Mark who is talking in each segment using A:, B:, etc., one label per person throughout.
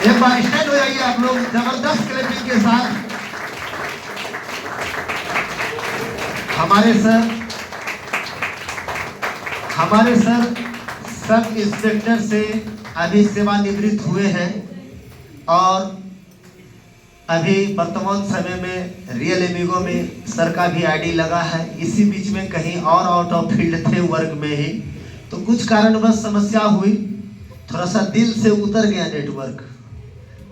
A: एक बार स्टैंड हो जाइए आप लोग जबरदस्त क्लैपिंग के साथ। हमारे सर सब इंस्पेक्टर से अभी सेवानिवृत्त हुए हैं और अभी वर्तमान समय में रियल एमिगो में सर का भी आईडी लगा है। इसी बीच में कहीं और आउट ऑफ फील्ड थे वर्क में ही, तो कुछ कारणवश समस्या हुई, थोड़ा सा दिल से उतर गया नेटवर्क।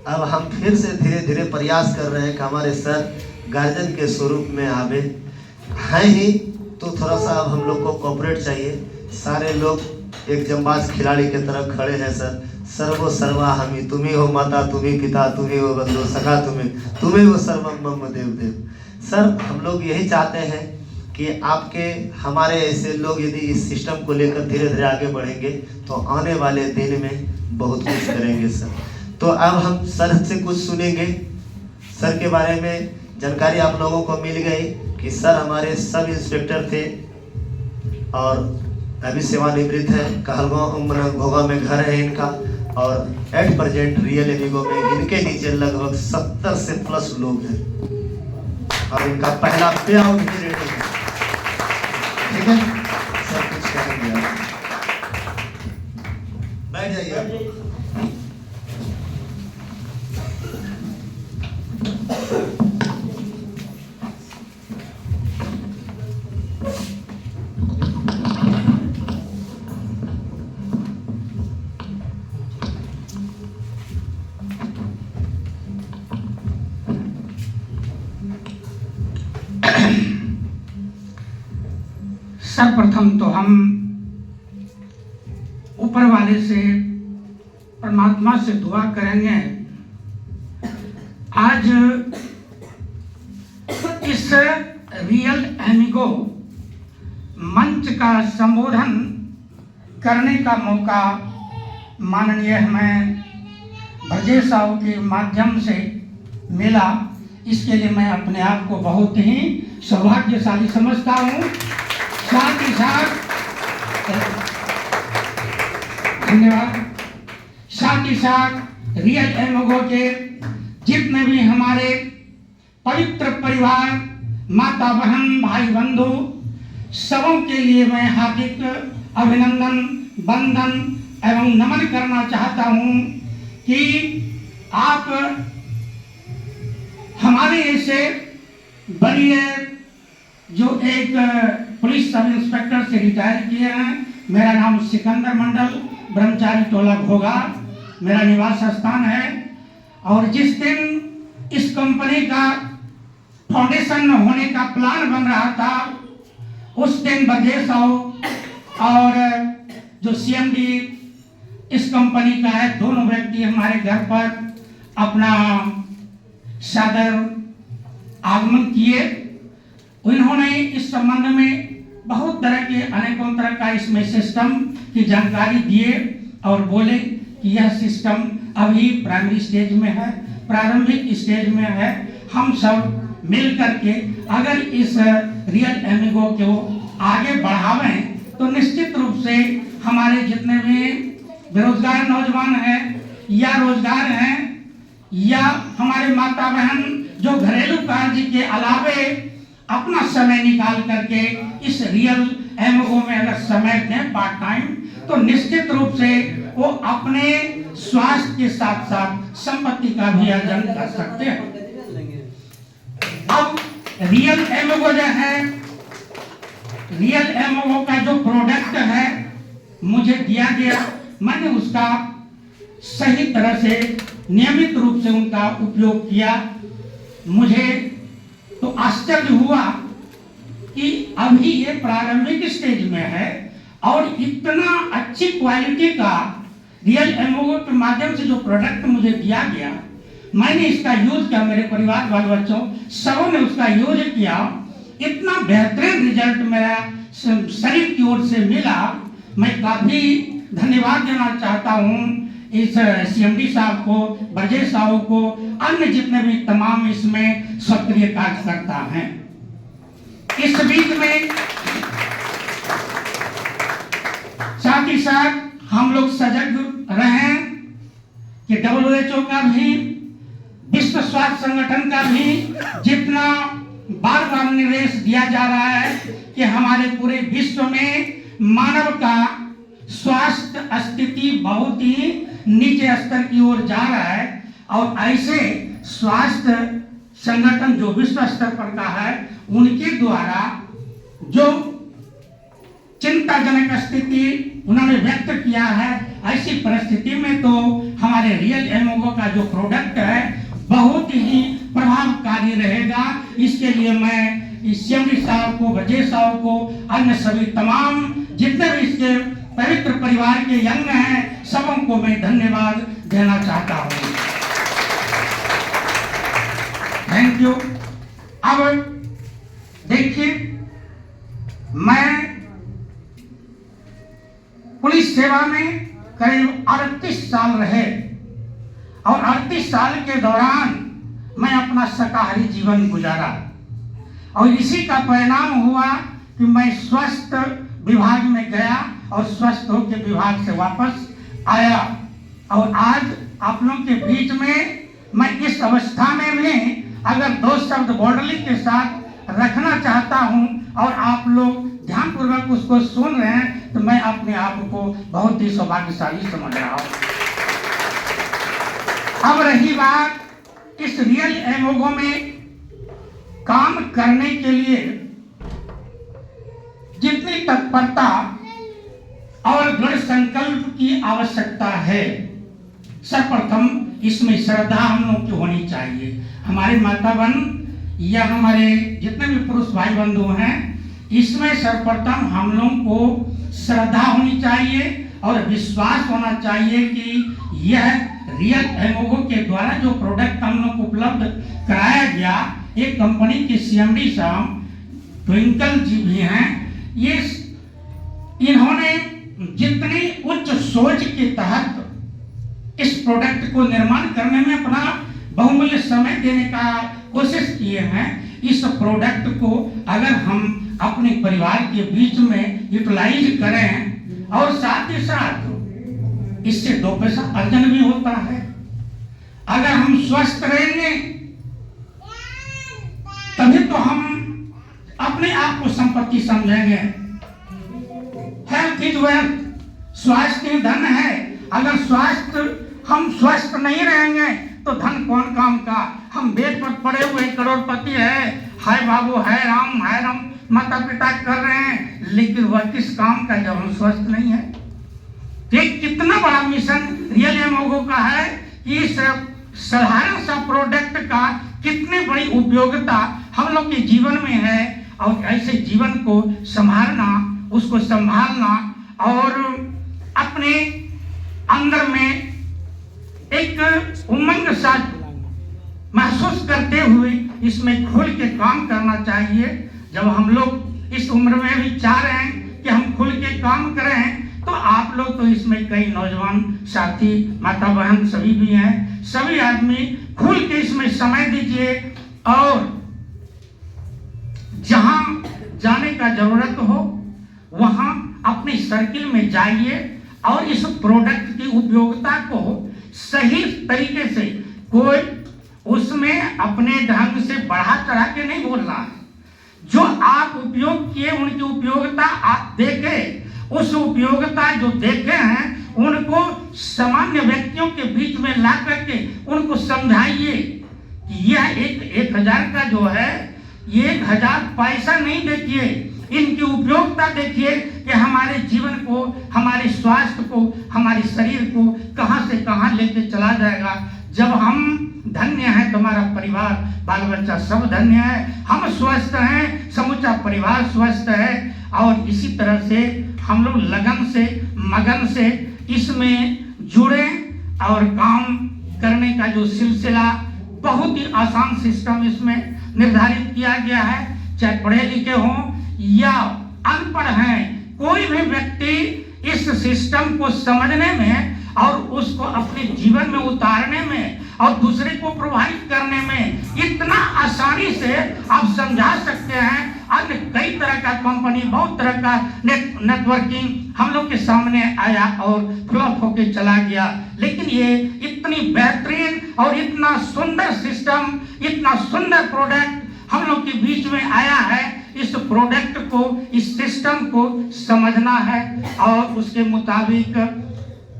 A: अब हम फिर से धीरे धीरे प्रयास कर रहे हैं कि हमारे सर गार्जियन के स्वरूप में आवे हैं ही, तो थोड़ा सा अब हम लोग को कोऑपरेट चाहिए। सारे लोग एक जंबाज खिलाड़ी के तरफ खड़े हैं। सर सर्वो सर्वा हमी, तुम्ही हो माता, तुम्ही पिता, तुम्ही हो बंधु सखा, तुम्ही हो सर्वम मम देव देव। सर हम लोग यही चाहते हैं कि आपके हमारे ऐसे लोग यदि इस सिस्टम को लेकर धीरे धीरे आगे बढ़ेंगे तो आने वाले दिन में बहुत कुछ करेंगे सर। तो अब हम सर से कुछ सुनेंगे। सर के बारे में जानकारी आप लोगों को मिल गई कि सर हमारे सब इंस्पेक्टर थे और अभी सेवानिवृत्त है। कहलगांव घोगा में घर है इनका और एट प्रेजेंट रियल एमिगो में इनके नीचे लगभग 70 से प्लस लोग हैं और इनका पहला पे आउट भी रेटिंग है। ठीक है, सब कुछ करेंगे। बैठ जाइए।
B: सर्वप्रथम तो हम ऊपर वाले से परमात्मा से दुआ करेंगे। आज इस रियल एमिगो मंच का संबोधन करने का मौका माननीय हमें ब्रजेश साहू के माध्यम से मिला, इसके लिए मैं अपने आप को बहुत ही सौभाग्यशाली समझता हूँ। साथ ही साथ धन्यवाद। साथ ही साथ रियल एमिगो के जितने भी हमारे पवित्र परिवार, माता बहन भाई बंधु, सबों के लिए मैं हार्दिक अभिनंदन, वंदन एवं नमन करना चाहता हूं कि आप हमारे ऐसे बड़ी जो एक पुलिस सब इंस्पेक्टर से रिटायर किए हैं। मेरा नाम सिकंदर मंडल, ब्रह्मचारी टोला घोगा मेरा निवास स्थान है। और जिस दिन इस कंपनी का फाउंडेशन होने का प्लान बन रहा था, उस दिन ब्रजेश साहू और जो सीएमडी इस कंपनी का है, दोनों व्यक्ति हमारे घर पर अपना सादर आगमन किए। उन्होंने इस संबंध में बहुत तरह के अनेकों तरह का इसमें सिस्टम की जानकारी दिए और बोले कि यह सिस्टम अभी प्राइमरी स्टेज में है, प्रारंभिक स्टेज में है। हम सब मिल करके अगर इस रियल एमिगो को आगे बढ़ावें तो निश्चित रूप से हमारे जितने भी बेरोजगार नौजवान हैं या रोजगार हैं या हमारे माता बहन जो घरेलू कार्य के अलावे अपना समय निकाल करके इस रियल एमिगो में अगर समय दें पार्ट टाइम, तो निश्चित रूप से वो अपने स्वास्थ्य के साथ साथ संपत्ति का भी अर्जन कर सकते हैं। अब रियल एमिगो जो है, रियल एमिगो का जो प्रोडक्ट है मुझे दिया गया, मैंने उसका सही तरह से नियमित रूप से उनका उपयोग किया। मुझे तो आश्चर्य हुआ कि अभी ये प्रारंभिक स्टेज में है और इतना अच्छी क्वालिटी का रियल एमिगो के माध्यम से जो प्रोडक्ट मुझे दिया गया, मैंने इसका यूज किया। मेरे परिवार बाल बच्चों सबों ने उसका यूज किया। इतना बेहतरीन रिजल्ट मेरा शरीर की ओर से मिला। मैं काफी धन्यवाद देना चाहता हूँ इस सीएमडी साहब को, ब्रजेश साहू को, अन्य जितने भी तमाम इसमें सक्रिय कार्यकर्ता हैं। इस बीच में साथ ही साथ हम लोग सजग रहें कि WHO का भी, विश्व स्वास्थ्य संगठन का भी जितना बार बार निर्देश दिया जा रहा है कि हमारे पूरे विश्व में मानव का स्वास्थ्य स्थिति बहुत ही नीचे स्तर की ओर जा रहा है, और ऐसे स्वास्थ्य संगठन जो विश्व स्तर पर का है उनके द्वारा जो चिंताजनक स्थिति उन्होंने व्यक्त किया है, ऐसी परिस्थिति में तो हमारे रियल एमओगो का जो प्रोडक्ट है बहुत ही प्रभावकारी रहेगा। इसके लिए मैं सीएमडी साहब को, ब्रजेश साहब को, अन्य सभी तमाम जितने भी इसके पवित्र परिवार के अंग हैं सबों को मैं धन्यवाद देना चाहता हूँ। Thank you. अब देखिए, मैं पुलिस सेवा में करीब 38 साल रहे और 38 साल के दौरान मैं अपना शाकाहारी जीवन गुजारा, और इसी का परिणाम हुआ कि मैं स्वास्थ्य विभाग में गया और स्वस्थ होकर विभाग से वापस आया, और आज आप लोगों के बीच में मैं इस अवस्था में भी अगर 2 शब्द बॉर्डरली के साथ रखना चाहता हूं और आप लोग ध्यानपूर्वक उसको सुन रहे हैं तो मैं अपने आप को बहुत ही सौभाग्यशाली समझ रहा हूं। अब रही बात इस रियल एमओगो में काम करने के लिए जितनी तत्परता और दृढ़ संकल्प की आवश्यकता है, सर्वप्रथम इसमें श्रद्धा हम लोग की होनी चाहिए। हमारे माताबन या हमारे जितने भी पुरुष भाई बंधु हैं, इसमें सर्वप्रथम हम लोग को श्रद्धा होनी चाहिए और विश्वास होना चाहिए कि यह रियल एमओगो के द्वारा जो प्रोडक्ट हम लोग को उपलब्ध कराया गया, एक कंपनी के सीएमडी साहब ट्विंकल जी भी हैं, ये इन्होंने जितनी उच्च सोच के तहत इस प्रोडक्ट को निर्माण करने में अपना बहुमूल्य समय देने का कोशिश किए हैं। इस प्रोडक्ट को अगर हम अपने परिवार के बीच में यूटिलाइज करें और साथ ही साथ इससे 2 पैसा अर्जन भी होता है। अगर हम स्वस्थ रहेंगे तभी तो हम अपने आप को संपत्ति समझेंगे। हेल्थ इज वेल्थ, स्वास्थ्य धन है। अगर हम स्वस्थ नहीं रहेंगे तो धन कौन काम का। हम बेड पर पड़े हुए करोड़पति है, हाय बाबू, हाय राम माता पिता कर रहे हैं, लेकिन वह किस काम का जब हम स्वस्थ नहीं है। एक कितना बड़ा मिशन रियल एमओगो का है कि इस साधारण सा प्रोडक्ट का कितनी बड़ी उपयोगिता हम लोग के जीवन में है, और ऐसे जीवन को संभालना, उसको संभालना और अपने अंदर में एक उमंग सा महसूस करते हुए इसमें खुल के काम करना चाहिए। जब हम लोग इस उम्र में भी चाह रहे हैं कि हम खुल के काम करें, तो आप लोग तो इसमें कई नौजवान साथी, माता बहन सभी भी हैं, सभी आदमी खुल के इसमें समय दीजिए और जहां जाने का जरूरत हो वहां अपने सर्किल में जाइए और इस प्रोडक्ट की उपयोगिता को सही तरीके से, कोई उसमें अपने ढंग से बढ़ा चढ़ा के नहीं बोलना है। जो आप उपयोग किए उनकी उपयोगिता आप देखें, उस उपयोगिता जो देखे हैं उनको सामान्य व्यक्तियों के बीच में ला करके उनको समझाइए कि यह 1000 का जो है, ये 1000 पैसा नहीं। देखिए इनकी उपयोगिता, देखिए कि हमारे जीवन को, हमारे स्वास्थ्य को, हमारे शरीर को कहां से कहां लेके चला जाएगा। जब हम धन्य है तो हमारा परिवार, बाल बच्चा सब धन्य है, हम स्वस्थ हैं, समूचा परिवार स्वस्थ है। और इसी तरह से हम लोग लगन से, मगन से इसमें जुड़े और काम करने का जो सिलसिला, बहुत ही आसान सिस्टम इसमें निर्धारित किया गया है। चाहे पढ़े लिखे हों या अनपढ़ हैं, कोई भी व्यक्ति इस सिस्टम को समझने में और उसको अपने जीवन में उतारने में और दूसरे को प्रभावित करने में इतना आसानी से आप समझा सकते हैं। आज कई तरह का कंपनी, बहुत तरह का नेटवर्किंग हम लोग के सामने आया और फ्लॉप होके चला गया। लेकिन ये इतनी बेहतरीन और इतना सुंदर सिस्टम, इतना सुंदर प्रोडक्ट हम लोग के बीच में आया है। इस प्रोडक्ट को, इस सिस्टम को समझना है और उसके मुताबिक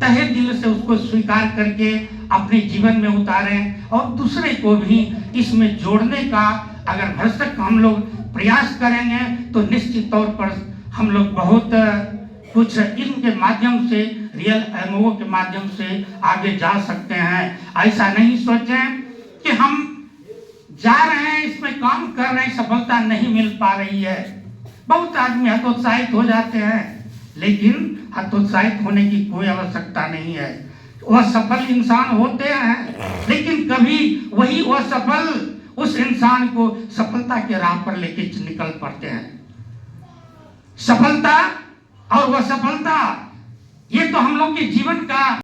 B: तहे दिल से उसको स्वीकार करके अपने जीवन में उतारें और दूसरे को भी इसमें जोड़ने का अगर भरसक हम लोग प्रयास करेंगे तो निश्चित तौर पर हम लोग बहुत कुछ इनके माध्यम से, रियल एमओ के माध्यम से आगे जा सकते हैं। ऐसा नहीं सोचें कि हम जा रहे हैं, इसमें काम कर रहे हैं, सफलता नहीं मिल पा रही है। बहुत आदमी हतोत्साहित हो जाते हैं, लेकिन हतोत्साहित होने की कोई आवश्यकता नहीं है। वह सफल इंसान होते हैं, लेकिन कभी वही असफल उस इंसान को सफलता के राह पर लेके निकल पड़ते हैं। सफलता और वह सफलता, ये तो हम लोग के जीवन का